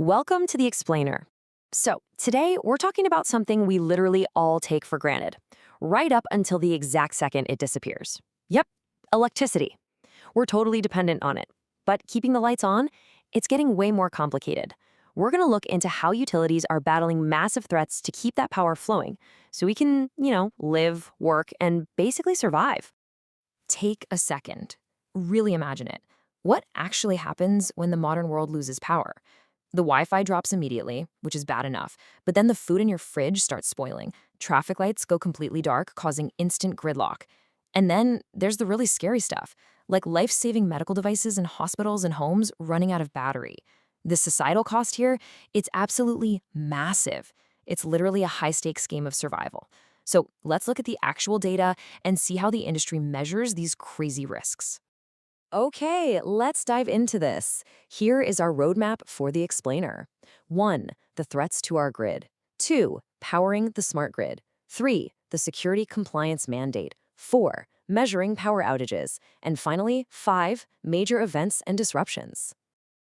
Welcome to the Explainer. So, today we're talking about something we literally all take for granted, right up until the exact second it disappears. Yep, electricity. We're totally dependent on it. But keeping the lights on, it's getting way more complicated. We're going to look into how utilities are battling massive threats to keep that power flowing so we can, live, work, and basically survive. Take a second. Really imagine it. What actually happens when the modern world loses power? The Wi-Fi drops immediately, which is bad enough, but then the food in your fridge starts spoiling. Traffic lights go completely dark, causing instant gridlock. And then there's the really scary stuff, like life-saving medical devices in hospitals and homes running out of battery. The societal cost here, it's absolutely massive. It's literally a high-stakes game of survival. So let's look at the actual data and see how the industry measures these crazy risks. Okay, let's dive into this. Here is our roadmap for the Explainer. 1. The threats to our grid. 2. Powering the smart grid. 3. The security compliance mandate. 4. Measuring power outages. And finally, 5. Major events and disruptions.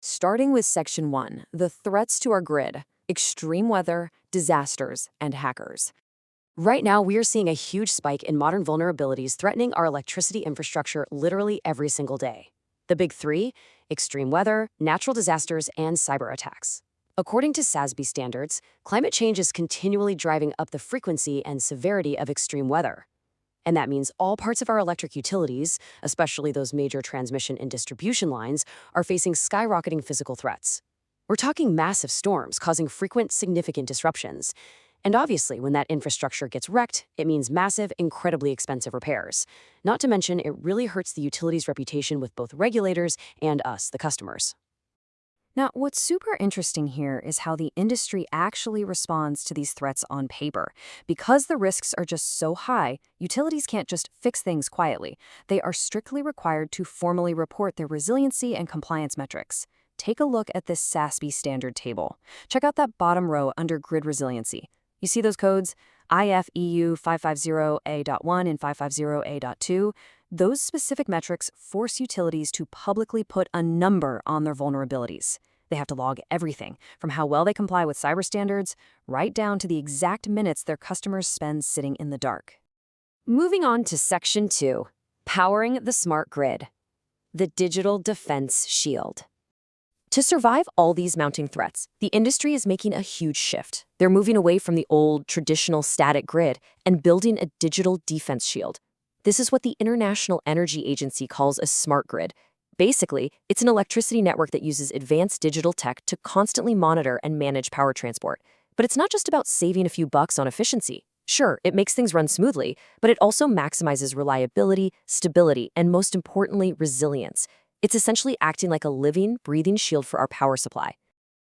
Starting with Section 1, the threats to our grid, extreme weather, disasters, and hackers. Right now, we are seeing a huge spike in modern vulnerabilities threatening our electricity infrastructure literally every single day. The big three: extreme weather, natural disasters, and cyber attacks. According to SASB standards, climate change is continually driving up the frequency and severity of extreme weather. And that means all parts of our electric utilities, especially those major transmission and distribution lines, are facing skyrocketing physical threats. We're talking massive storms causing frequent, significant disruptions. And obviously, when that infrastructure gets wrecked, it means massive, incredibly expensive repairs. Not to mention, it really hurts the utility's reputation with both regulators and us, the customers. Now, what's super interesting here is how the industry actually responds to these threats on paper. Because the risks are just so high, utilities can't just fix things quietly. They are strictly required to formally report their resiliency and compliance metrics. Take a look at this SASB standard table. Check out that bottom row under Grid Resiliency. You see those codes? IFEU 550A.1 and 550A.2. Those specific metrics force utilities to publicly put a number on their vulnerabilities. They have to log everything, from how well they comply with cyber standards, right down to the exact minutes their customers spend sitting in the dark. Moving on to Section 2, powering the smart grid. The digital defense shield. To survive all these mounting threats, the industry is making a huge shift. They're moving away from the old, traditional static grid and building a digital defense shield. This is what the International Energy Agency calls a smart grid. Basically, it's an electricity network that uses advanced digital tech to constantly monitor and manage power transport. But it's not just about saving a few bucks on efficiency. Sure, it makes things run smoothly, but it also maximizes reliability, stability, and most importantly, resilience. It's essentially acting like a living, breathing shield for our power supply.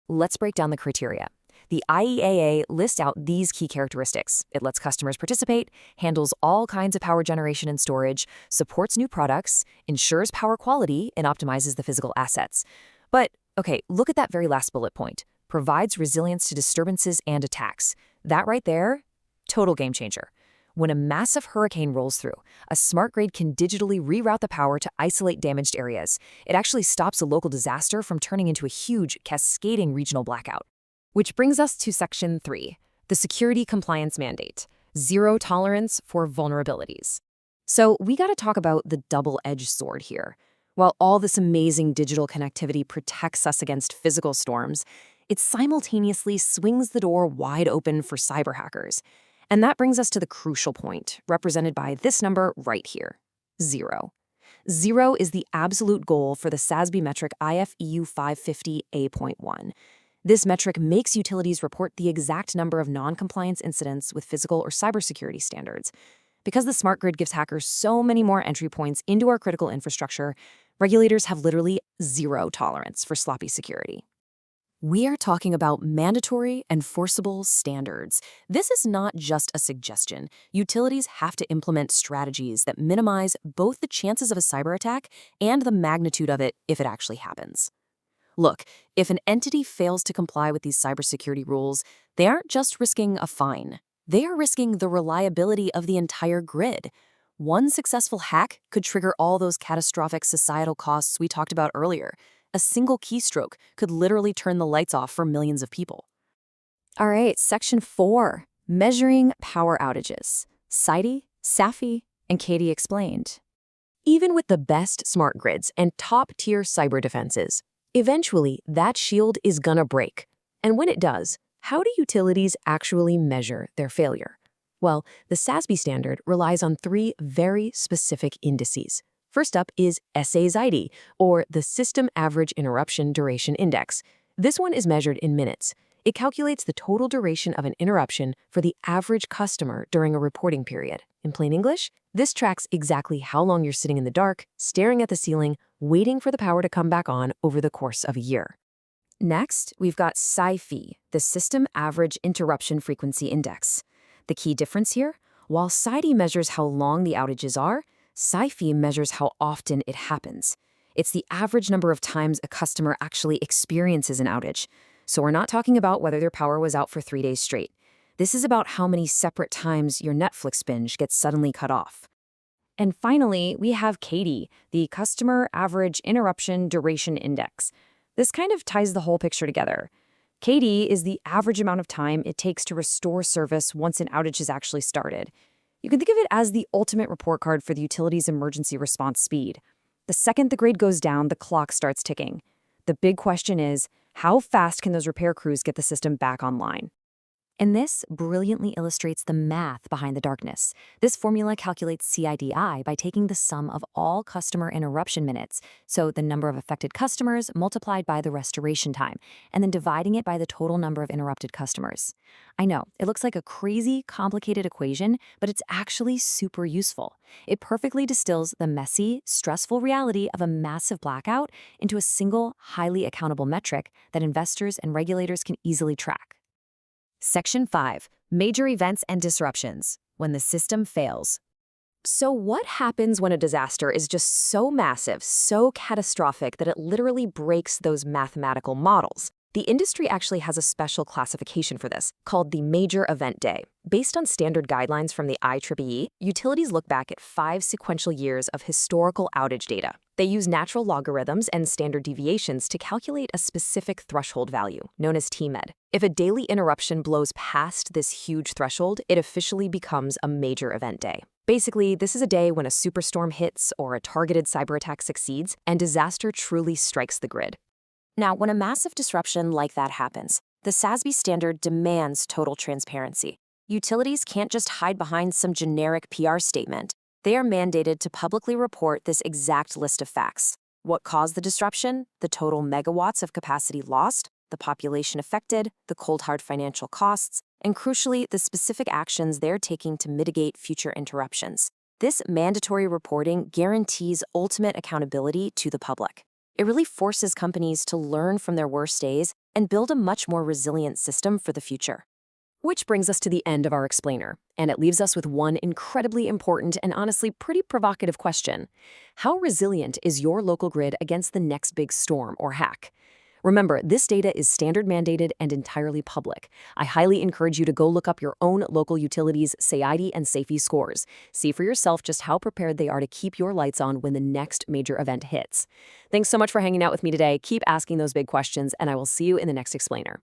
Let's break down the criteria. The IEAA lists out these key characteristics. It lets customers participate, handles all kinds of power generation and storage, supports new products, ensures power quality, and optimizes the physical assets. But, okay, look at that very last bullet point. Provides resilience to disturbances and attacks. That right there, total game changer. When a massive hurricane rolls through, a smart grid can digitally reroute the power to isolate damaged areas. It actually stops a local disaster from turning into a huge, cascading regional blackout. Which brings us to Section 3, the security compliance mandate, zero tolerance for vulnerabilities. So we got to talk about the double-edged sword here. While all this amazing digital connectivity protects us against physical storms, it simultaneously swings the door wide open for cyber hackers. And that brings us to the crucial point, represented by this number right here, 0. 0 is the absolute goal for the SASB metric IFEU 550A.1. This metric makes utilities report the exact number of non-compliance incidents with physical or cybersecurity standards. Because the smart grid gives hackers so many more entry points into our critical infrastructure, regulators have literally zero tolerance for sloppy security. We are talking about mandatory, enforceable standards. This is not just a suggestion. Utilities have to implement strategies that minimize both the chances of a cyber attack and the magnitude of it if it actually happens. Look, if an entity fails to comply with these cybersecurity rules, they aren't just risking a fine. They are risking the reliability of the entire grid. One successful hack could trigger all those catastrophic societal costs we talked about earlier. A single keystroke could literally turn the lights off for millions of people. All right, Section 4, Measuring Power Outages. SICS, SAFI, and Katie explained. Even with the best smart grids and top-tier cyber defenses, eventually that shield is gonna break. And when it does, how do utilities actually measure their failure? Well, the SASB standard relies on 3 very specific indices. First up is SASB, or the System Average Interruption Duration Index. This one is measured in minutes. It calculates the total duration of an interruption for the average customer during a reporting period. In plain English, this tracks exactly how long you're sitting in the dark, staring at the ceiling, waiting for the power to come back on over the course of a year. Next, we've got SIFI, the System Average Interruption Frequency Index. The key difference here, while SIDI measures how long the outages are, SIFI measures how often it happens. It's the average number of times a customer actually experiences an outage. So we're not talking about whether their power was out for 3 days straight. This is about how many separate times your Netflix binge gets suddenly cut off. And finally, we have Katie, the Customer Average Interruption Duration Index. This kind of ties the whole picture together. Katie is the average amount of time it takes to restore service once an outage has actually started. You can think of it as the ultimate report card for the utility's emergency response speed. The second the grid goes down, the clock starts ticking. The big question is, how fast can those repair crews get the system back online? And this brilliantly illustrates the math behind the darkness. This formula calculates CIDI by taking the sum of all customer interruption minutes, so the number of affected customers multiplied by the restoration time, and then dividing it by the total number of interrupted customers. I know, it looks like a crazy, complicated equation, but it's actually super useful. It perfectly distills the messy, stressful reality of a massive blackout into a single, highly accountable metric that investors and regulators can easily track. Section 5, Major Events and Disruptions, when the system fails. So what happens when a disaster is just so massive, so catastrophic that it literally breaks those mathematical models? The industry actually has a special classification for this, called the Major Event Day. Based on standard guidelines from the IEEE, utilities look back at 5 sequential years of historical outage data. They use natural logarithms and standard deviations to calculate a specific threshold value, known as TMED. If a daily interruption blows past this huge threshold, it officially becomes a major event day. Basically, this is a day when a superstorm hits or a targeted cyber attack succeeds and disaster truly strikes the grid. Now, when a massive disruption like that happens, the SASB standard demands total transparency. Utilities can't just hide behind some generic PR statement. They are mandated to publicly report this exact list of facts. What caused the disruption, the total megawatts of capacity lost, the population affected, the cold hard financial costs, and crucially, the specific actions they're taking to mitigate future interruptions. This mandatory reporting guarantees ultimate accountability to the public. It really forces companies to learn from their worst days and build a much more resilient system for the future. Which brings us to the end of our explainer, and it leaves us with one incredibly important and honestly pretty provocative question. How resilient is your local grid against the next big storm or hack? Remember, this data is standard mandated and entirely public. I highly encourage you to go look up your own local utilities' SAIDI and SAFI scores. See for yourself just how prepared they are to keep your lights on when the next major event hits. Thanks so much for hanging out with me today. Keep asking those big questions, and I will see you in the next explainer.